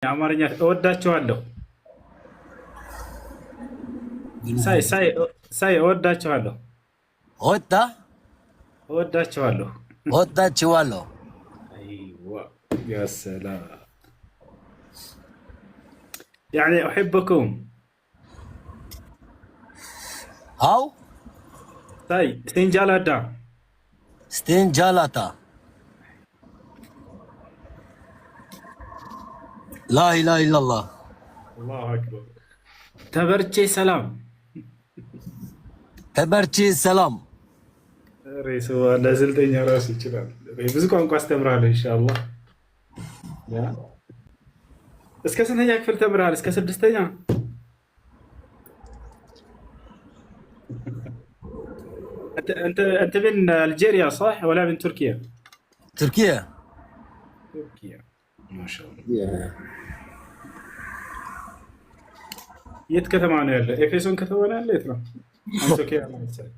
የአማርኛ እወዳቸዋለሁ። ሳይ እወዳቸዋለሁ። እወዳቸዋለሁ። እወዳችኋለሁ። አይዋ ያ ሰላም يعني أحبكم. አው ሳይ ስንጃላዳ ስቴንጃላታ ላኢላሃ ኢለላህ አላሁ አክበር ተበርቼ ሰላም ተበርቺ ሰላም ሬስ ለስልጠኛ ራሱ ይችላል። ብዙ ቋንቋ አስተምራለሁ ኢንሻአላህ። ያ እስከ ስንተኛ ክፍል ተምረሃል? እስከ ስድስተኛ? انت من الجيريا صح ولا من تركيا؟ تركيا تركيا ما شاء الله. የት ከተማ ነው ያለ? ኤፌሶን ከተማ ነው ያለ? የት ነው? አንቶኪያ ነው መሰለኝ።